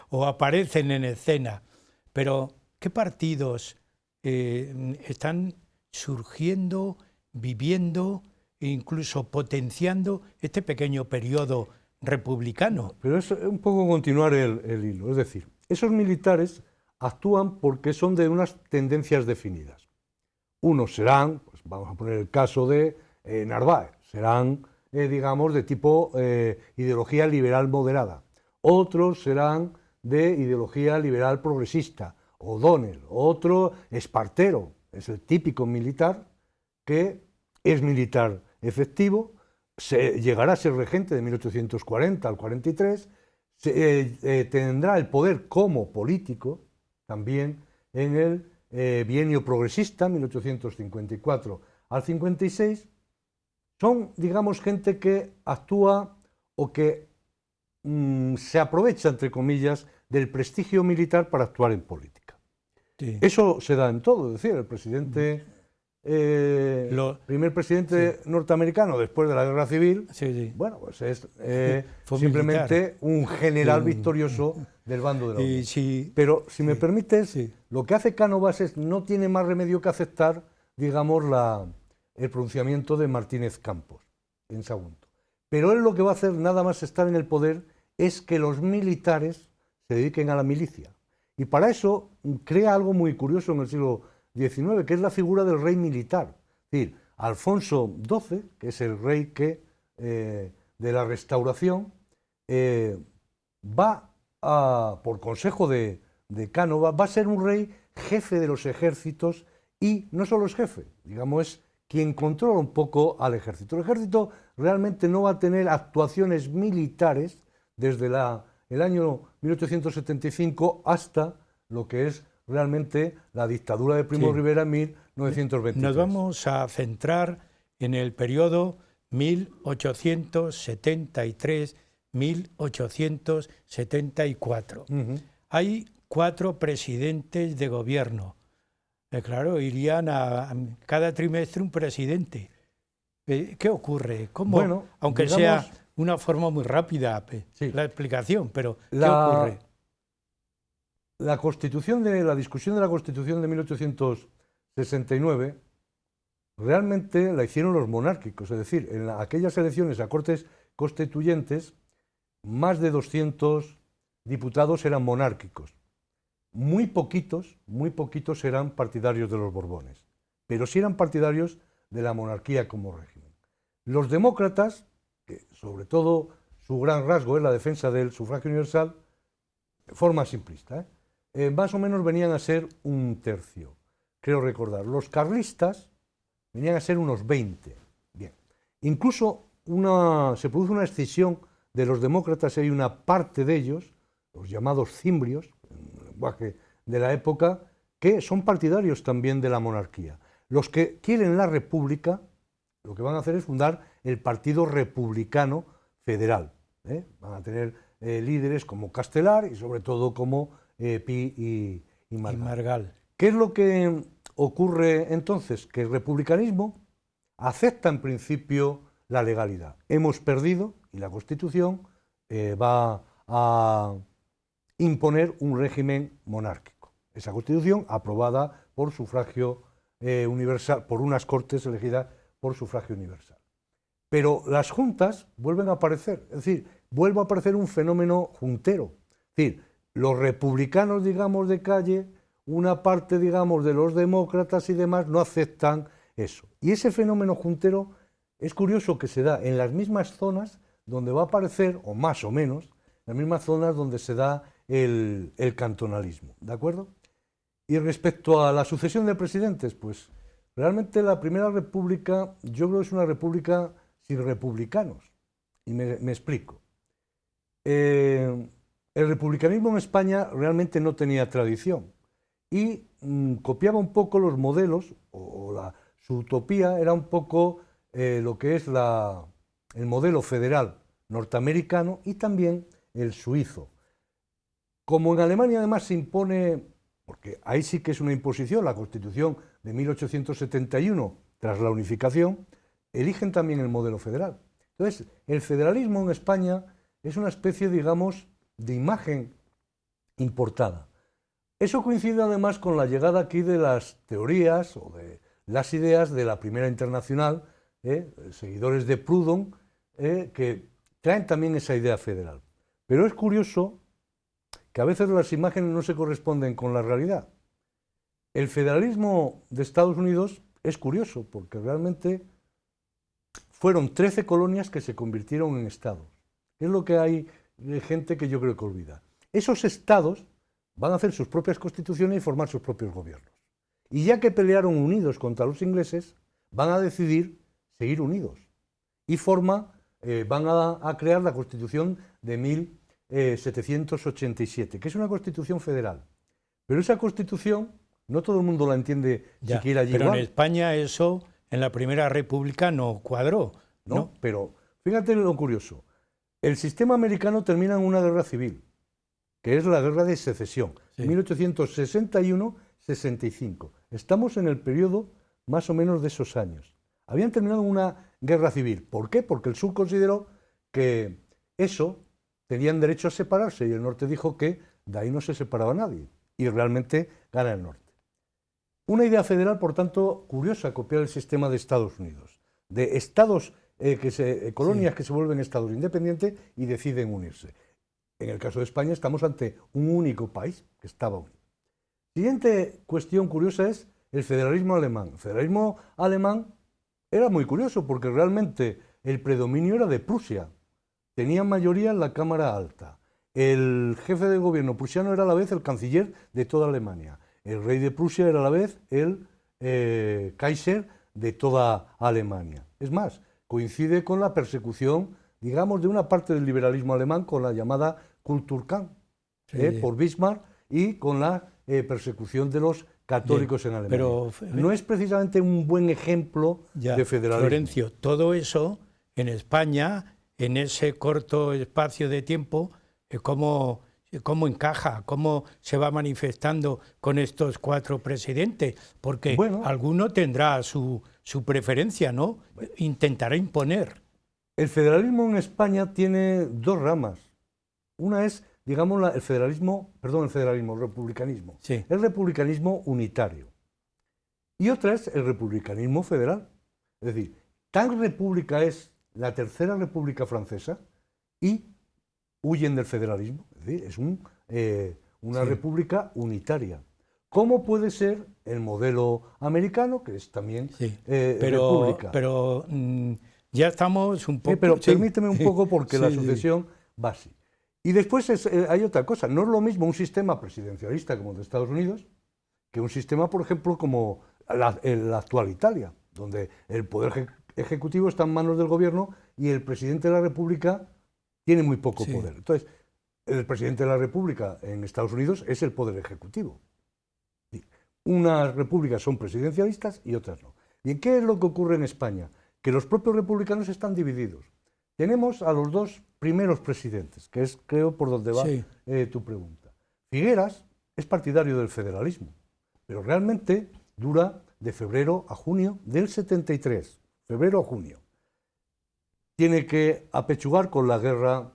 o aparecen en escena. Pero, ¿qué partidos están surgiendo, viviendo e incluso potenciando este pequeño periodo republicano? Pero es un poco continuar el hilo. Es decir, esos militares actúan porque son de unas tendencias definidas. Unos serán, pues vamos a poner el caso de Narváez, serán, digamos, de tipo ideología liberal moderada. Otros serán de ideología liberal progresista. O'Donnell, otro Espartero, es el típico militar que es militar efectivo, llegará a ser regente de 1840 al 43, tendrá el poder como político también en el bienio progresista, 1854 al 56, son, digamos, gente que actúa o que se aprovecha, entre comillas, del prestigio militar para actuar en política. Sí. Eso se da en todo, es decir, el presidente, primer presidente norteamericano después de la Guerra Civil, bueno, pues es simplemente un general victorioso del bando de la Unión. Pero, si me permites, lo que hace Cánovas es, no tiene más remedio que aceptar, digamos, el pronunciamiento de Martínez Campos en Sagunto. Pero él lo que va a hacer, nada más estar en el poder, es que los militares se dediquen a la milicia. Y para eso crea algo muy curioso en el siglo XIX, que es la figura del rey militar. Es decir, Alfonso XII, que es el rey de la Restauración, por consejo de Cánovas, va a ser un rey jefe de los ejércitos y no solo es jefe, digamos, es quien controla un poco al ejército. El ejército realmente no va a tener actuaciones militares desde el año 1875 hasta lo que es realmente la dictadura de Primo de Rivera en 1923. Nos vamos a centrar en el periodo 1873-1874. Hay 4 presidentes de gobierno. Claro, irían a cada trimestre un presidente. ¿Qué ocurre? ¿Cómo? Bueno, aunque digamos, sea una forma muy rápida la explicación, pero ¿qué ocurre? La discusión de la Constitución de 1869 realmente la hicieron los monárquicos, es decir, en aquellas elecciones a Cortes Constituyentes, más de 200 diputados eran monárquicos. Muy poquitos eran partidarios de los Borbones, pero sí eran partidarios de la monarquía como régimen. Los demócratas, que sobre todo su gran rasgo es la defensa del sufragio universal, de forma simplista, más o menos venían a ser un tercio, creo recordar. Los carlistas venían a ser unos 20. Bien. Incluso se produce una escisión de los demócratas y hay una parte de ellos, los llamados cimbrios, en el lenguaje de la época, que son partidarios también de la monarquía. Los que quieren la república, lo que van a hacer es fundar el Partido Republicano Federal. Van a tener líderes como Castelar y sobre todo como Pi y Margal. ¿Qué es lo que ocurre entonces? Que el republicanismo acepta en principio la legalidad. Hemos perdido y la Constitución va a imponer un régimen monárquico. Esa Constitución aprobada por sufragio universal, por unas Cortes elegidas por sufragio universal. Pero las juntas vuelven a aparecer, es decir, vuelve a aparecer un fenómeno juntero. Es decir, los republicanos, digamos, de calle, una parte, digamos, de los demócratas y demás no aceptan eso. Y ese fenómeno juntero es curioso que se da en las mismas zonas donde va a aparecer, o más o menos, las mismas zonas donde se da el cantonalismo, ¿de acuerdo? Y respecto a la sucesión de presidentes, pues realmente la Primera República, yo creo que es una república sin republicanos. Y me explico. El republicanismo en España realmente no tenía tradición y copiaba un poco los modelos, su utopía era un poco lo que es el modelo federal norteamericano y también el suizo. Como en Alemania además se impone, porque ahí sí que es una imposición, la Constitución de 1871, tras la unificación, eligen también el modelo federal. Entonces, el federalismo en España es una especie, digamos, de imagen importada. Eso coincide además con la llegada aquí de las teorías o de las ideas de la Primera Internacional, seguidores de Proudhon, que traen también esa idea federal. Pero es curioso que a veces las imágenes no se corresponden con la realidad. El federalismo de Estados Unidos es curioso porque realmente fueron 13 colonias que se convirtieron en estados. Es lo que hay de gente que yo creo que olvida. Esos estados van a hacer sus propias constituciones y formar sus propios gobiernos. Y ya que pelearon unidos contra los ingleses, van a decidir seguir unidos. Y van a crear la Constitución de 1787, que es una constitución federal. Pero esa constitución no todo el mundo la entiende siquiera allí. Pero igual. en España eso en la Primera República no cuadró. No, pero fíjate lo curioso. El sistema americano termina en una guerra civil, que es la Guerra de Secesión, sí. 1861-65. Estamos en el periodo más o menos de esos años. Habían terminado una guerra civil. ¿Por qué? Porque el sur consideró que tenían derecho a separarse y el norte dijo que de ahí no se separaba nadie. Y realmente gana el norte. Una idea federal, por tanto, curiosa, copiar el sistema de Estados Unidos. De estados, colonias que se vuelven estados independientes y deciden unirse. En el caso de España estamos ante un único país que estaba unido. Siguiente cuestión curiosa es el federalismo alemán. El federalismo alemán era muy curioso porque realmente el predominio era de Prusia. Tenían mayoría en la Cámara Alta. El jefe de gobierno prusiano era a la vez el canciller de toda Alemania. El rey de Prusia era a la vez el Kaiser de toda Alemania. Es más, coincide con la persecución, digamos, de una parte del liberalismo alemán con la llamada Kulturkampf por Bismarck y con la persecución de los católicos en Alemania. Pero no es precisamente un buen ejemplo de federalismo. Florencio, todo eso en España, en ese corto espacio de tiempo, ¿cómo encaja? ¿Cómo se va manifestando con estos 4 presidentes? Porque alguno tendrá su preferencia, ¿no? Intentará imponer. El federalismo en España tiene 2 ramas. Una es, digamos, el republicanismo. Sí. El republicanismo unitario. Y otra es el republicanismo federal. Es decir, tan república es la Tercera República Francesa y huyen del federalismo. Es decir, es una república unitaria. ¿Cómo puede ser el modelo americano, que es también república? Pero ya estamos un poco... Permíteme un poco porque la sucesión va así. Y después hay otra cosa, no es lo mismo un sistema presidencialista como el de Estados Unidos que un sistema, por ejemplo, como la actual Italia, donde el poder ejecutivo está en manos del gobierno y el presidente de la República tiene muy poco poder. Entonces, el presidente de la República en Estados Unidos es el poder ejecutivo. Unas repúblicas son presidencialistas y otras no. ¿Y qué es lo que ocurre en España? Que los propios republicanos están divididos. Tenemos a los dos primeros presidentes, que es, creo, por donde va tu pregunta. Figueras es partidario del federalismo, pero realmente dura de febrero a junio del 73, febrero a junio. Tiene que apechugar con la guerra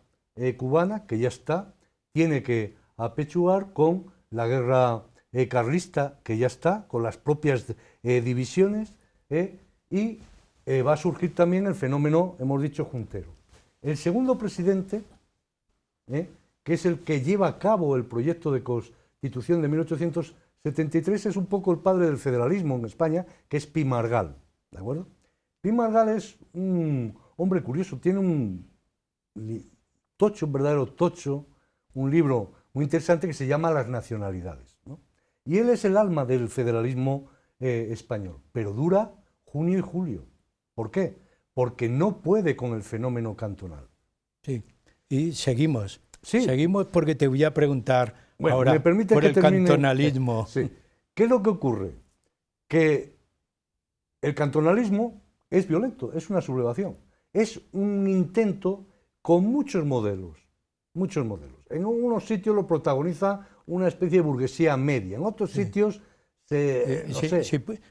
cubana, que ya está, tiene que apechugar con la guerra carlista, que ya está, con las propias divisiones, y va a surgir también el fenómeno, hemos dicho, juntero. El segundo presidente, que es el que lleva a cabo el proyecto de Constitución de 1873, es un poco el padre del federalismo en España, que es Pi Margall, ¿de acuerdo? Pi Margall es un hombre curioso, tiene un verdadero tocho, un libro muy interesante que se llama Las nacionalidades, ¿no? Y él es el alma del federalismo español, pero dura junio y julio. ¿Por qué? Porque no puede con el fenómeno cantonal. Sí, y seguimos. Sí. Seguimos porque te voy a preguntar ahora me permite por que el termine, cantonalismo. Sí. ¿Qué es lo que ocurre? Que el cantonalismo es violento, es una sublevación. Es un intento con muchos modelos, muchos modelos. En unos sitios lo protagoniza una especie de burguesía media, en otros sitios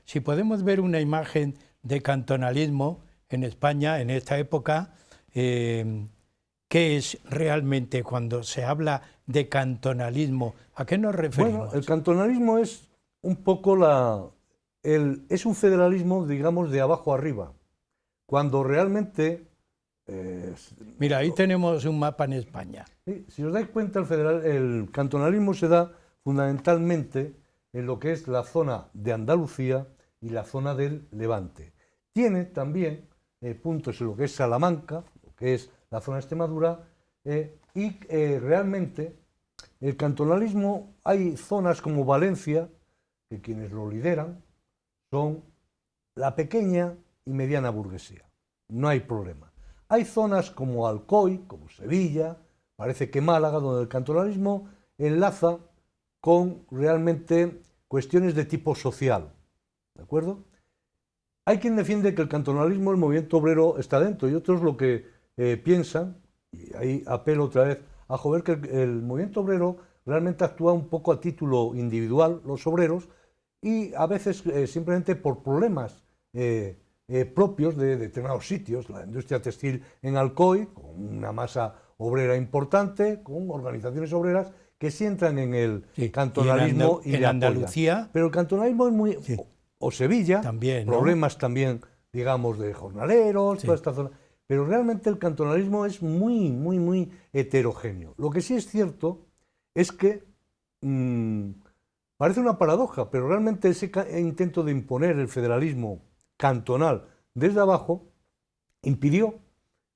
si podemos ver una imagen de cantonalismo en España en esta época, ¿qué es realmente cuando se habla de cantonalismo? ¿A qué nos referimos? Bueno, el cantonalismo es un poco es un federalismo, digamos, de abajo arriba, cuando realmente... Mira, ahí tenemos un mapa en España. Sí, si os dais cuenta, el cantonalismo se da fundamentalmente en lo que es la zona de Andalucía y la zona del Levante. Tiene también puntos en lo que es Salamanca, lo que es la zona de Extremadura, y realmente el cantonalismo, hay zonas como Valencia, que quienes lo lideran son la pequeña y mediana burguesía. No hay problema. Hay zonas como Alcoy, como Sevilla, parece que Málaga, donde el cantonalismo enlaza con realmente cuestiones de tipo social, ¿de acuerdo? Hay quien defiende que el cantonalismo, el movimiento obrero, está dentro, y otros lo que piensan, y ahí apelo otra vez a Jover, que el movimiento obrero realmente actúa un poco a título individual, los obreros, y a veces simplemente por problemas propios de determinados sitios, la industria textil en Alcoy, con una masa obrera importante, con organizaciones obreras que sí entran en el cantonalismo y en Andalucía. Pero el cantonalismo es muy... Sí. O Sevilla, también, ¿no? Problemas también, digamos, de jornaleros, toda esta zona. Pero realmente el cantonalismo es muy heterogéneo. Lo que sí es cierto es que parece una paradoja, pero realmente ese intento de imponer el federalismo cantonal desde abajo impidió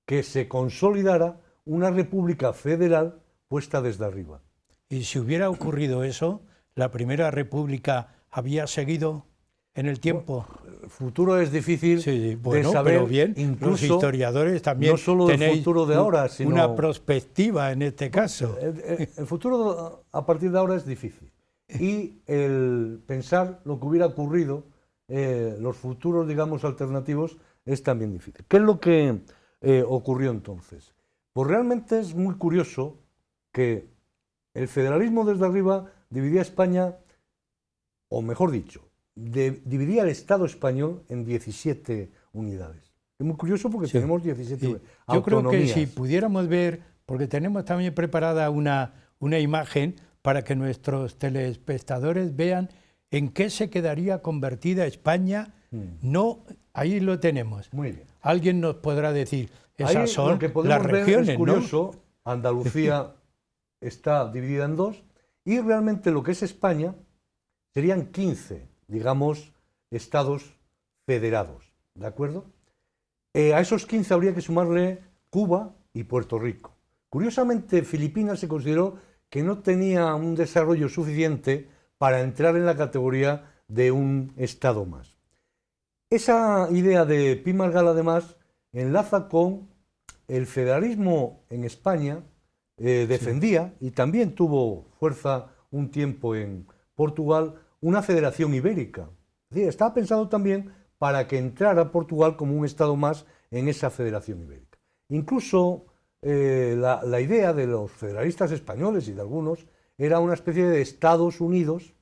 que se consolidara una república federal puesta desde arriba. Y si hubiera ocurrido eso, la primera república había seguido en el tiempo. Bueno, el futuro es difícil de saber, pero bien, incluso los historiadores también no solo el futuro de ahora, sino una perspectiva en este caso. El futuro a partir de ahora es difícil. Y el pensar lo que hubiera ocurrido, los futuros, digamos, alternativos, es también difícil. ¿Qué es lo que ocurrió entonces? Pues realmente es muy curioso que el federalismo desde arriba dividía España, o mejor dicho, dividía el Estado español en 17 unidades. Es muy curioso porque tenemos 17 autonomías. Yo creo que si pudiéramos ver, porque tenemos también preparada una imagen para que nuestros telespectadores vean en qué se quedaría convertida España. No, ahí lo tenemos. Muy bien. Alguien nos podrá decir, esas ahí son lo que las regiones, es curioso, ¿no? Andalucía está dividida en dos, y realmente lo que es España serían 15, digamos, estados federados, ¿de acuerdo? A esos 15 habría que sumarle Cuba y Puerto Rico. Curiosamente, Filipinas se consideró que no tenía un desarrollo suficiente para entrar en la categoría de un Estado más. Esa idea de Pi Margall, además, enlaza con el federalismo en España, defendía, y también tuvo fuerza un tiempo en Portugal, una federación ibérica. Es decir, estaba pensado también para que entrara Portugal como un Estado más en esa federación ibérica. Incluso la idea de los federalistas españoles y de algunos era una especie de Estados Unidos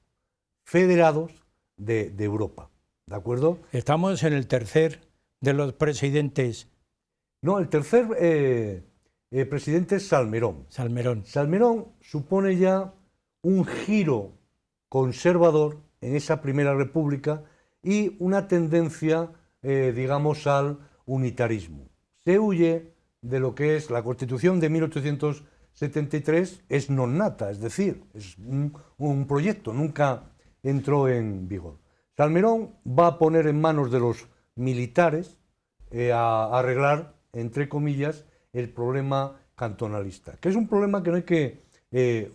federados de Europa. ¿De acuerdo? Estamos en el tercer de los presidentes. No, el tercer presidente es Salmerón. Salmerón. Salmerón supone ya un giro conservador en esa Primera República y una tendencia, digamos, al unitarismo. Se huye de lo que es la Constitución de 1873, es non nata, es decir, es un proyecto, nunca entró en vigor. Salmerón va a poner en manos de los militares a arreglar, entre comillas, el problema cantonalista, que es un problema que no hay que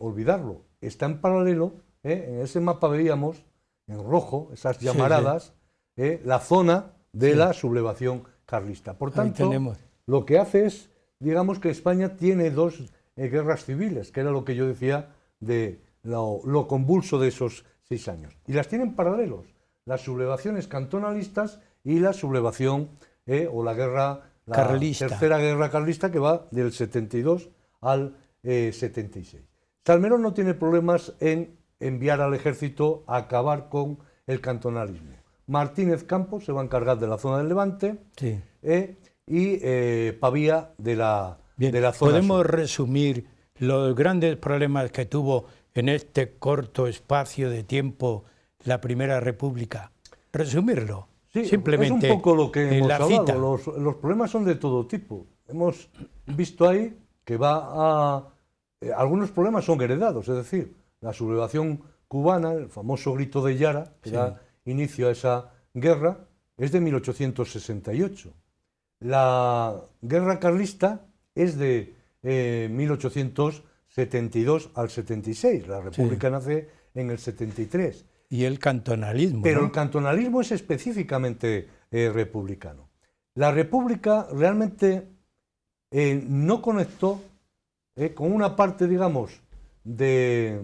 olvidarlo. Está en paralelo, en ese mapa veíamos, en rojo, esas llamaradas, la zona de la sublevación carlista. Por tanto, lo que hace es, digamos, que España tiene dos guerras civiles, que era lo que yo decía de lo convulso de esos 6 años. Y las tienen paralelos, las sublevaciones cantonalistas y la sublevación o la guerra, la tercera guerra carlista, que va del 72 al 76. Salmerón no tiene problemas en enviar al ejército a acabar con el cantonalismo. Martínez Campos se va a encargar de la zona del Levante, sí, y Pavía de la zona ¿Podemos sur. resumir los grandes problemas que tuvo en este corto espacio de tiempo la Primera República? Resumirlo. Sí, simplemente es un poco lo que hemos hablado. Los problemas son de todo tipo. Hemos visto ahí que algunos problemas son heredados, es decir, la sublevación cubana, el famoso grito de Yara, que da inicio a esa guerra, es de 1868. La guerra carlista es de 1872 al 76. La República nace en el 73. Y el cantonalismo. Pero ¿no? El cantonalismo es específicamente republicano. La República realmente no conectó con una parte, digamos, de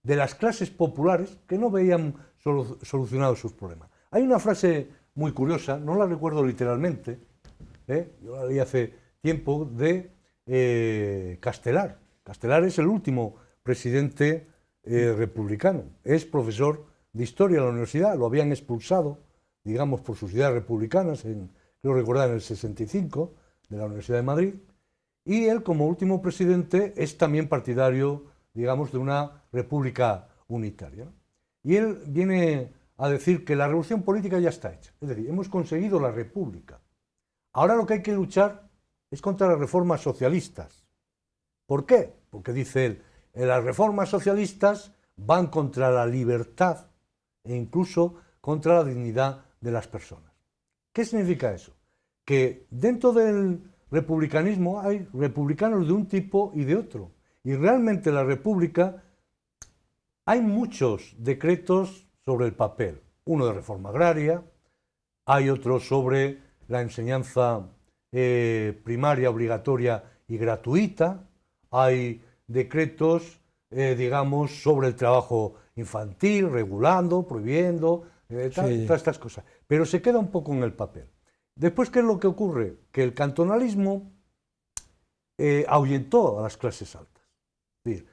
las clases populares que no veían solucionados sus problemas. Hay una frase muy curiosa, no la recuerdo literalmente, yo la leí hace tiempo, de Castelar. Castelar es el último presidente republicano, es profesor de historia en la universidad, lo habían expulsado, digamos, por sus ideas republicanas, creo recordar en el 65, de la Universidad de Madrid, y él como último presidente es también partidario, digamos, de una república unitaria, ¿no? Y él viene a decir que la revolución política ya está hecha, es decir, hemos conseguido la república. Ahora lo que hay que luchar es contra las reformas socialistas. ¿Por qué? Porque dice él, las reformas socialistas van contra la libertad e incluso contra la dignidad de las personas. ¿Qué significa eso? Que dentro del republicanismo hay republicanos de un tipo y de otro. Y realmente la república, hay muchos decretos sobre el papel. Uno de reforma agraria, hay otro sobre la enseñanza primaria obligatoria y gratuita, hay decretos, digamos, sobre el trabajo infantil, regulando, prohibiendo, todas estas cosas. Pero se queda un poco en el papel. Después, ¿qué es lo que ocurre? Que el cantonalismo ahuyentó a las clases altas. Es decir,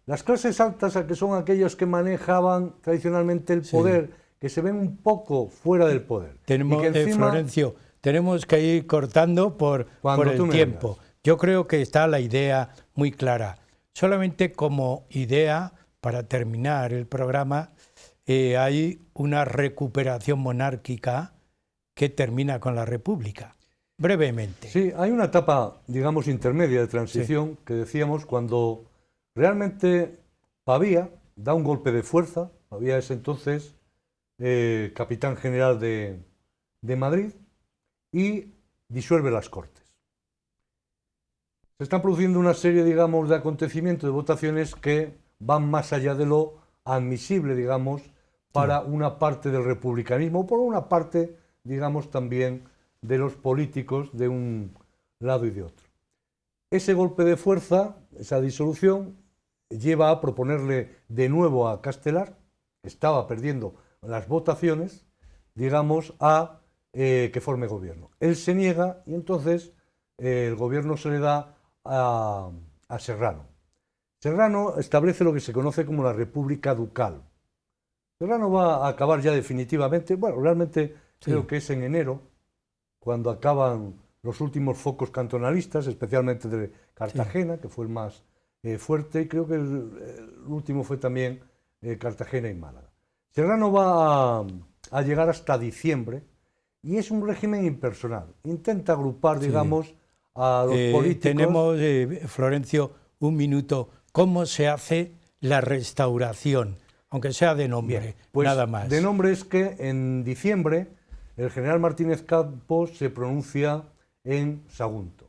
las clases altas, que son aquellos que manejaban tradicionalmente el poder, que se ven un poco fuera del poder. Tenemos, Florencio, tenemos que ir cortando por el tiempo. Yo creo que está la idea muy clara. Solamente como idea, para terminar el programa, hay una recuperación monárquica que termina con la República. Brevemente. Sí, hay una etapa, digamos, intermedia de transición, que decíamos, cuando realmente Pavía da un golpe de fuerza. Pavía es entonces capitán general de Madrid y disuelve las Cortes. se están produciendo una serie, digamos, de acontecimientos, de votaciones que van más allá de lo admisible, digamos, para una parte del republicanismo, por una parte, digamos, también de los políticos de un lado y de otro. Ese golpe de fuerza, esa disolución, lleva a proponerle de nuevo a Castelar, que estaba perdiendo las votaciones, digamos, a que forme gobierno. Él se niega y entonces el gobierno se le da a Serrano. Serrano establece lo que se conoce como la República Ducal. Serrano va a acabar ya definitivamente, bueno, realmente creo que es en enero, cuando acaban los últimos focos cantonalistas, especialmente de Cartagena, que fue el más fuerte, y creo que el último fue también Cartagena y Málaga. Serrano va a llegar hasta diciembre y es un régimen impersonal. Intenta agrupar, digamos, a los políticos. Tenemos, Florencio, un minuto. ¿Cómo se hace la restauración? Aunque sea de nombre, Bien, pues nada más. De nombre es que en diciembre el general Martínez Campos se pronuncia en Sagunto.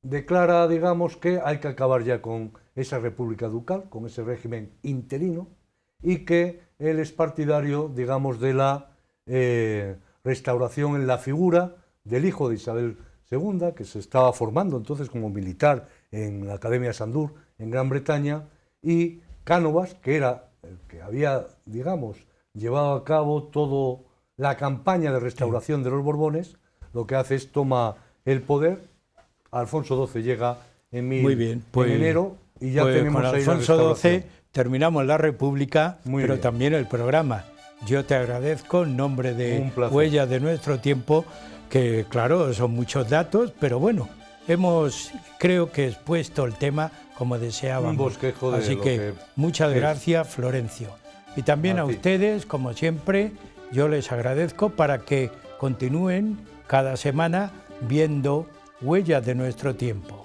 Declara, digamos, que hay que acabar ya con esa república ducal, con ese régimen interino, y que él es partidario, digamos, de la restauración en la figura del hijo de Isabel II, que se estaba formando entonces como militar en la Academia Sandur, en Gran Bretaña, y Cánovas, que era el que había, digamos, llevado a cabo toda la campaña de restauración de los Borbones, lo que hace es toma el poder. Alfonso XII llega en enero y ya tenemos con ahí Alfonso XII terminamos la República, pero también el programa. Yo te agradezco en nombre de Huellas de Nuestro Tiempo, que claro, son muchos datos, pero bueno, creo que expuesto el tema como deseábamos. Un bosquejo de Así que muchas gracias, Florencio. Y también a ustedes, como siempre, yo les agradezco para que continúen cada semana viendo Huellas de Nuestro Tiempo.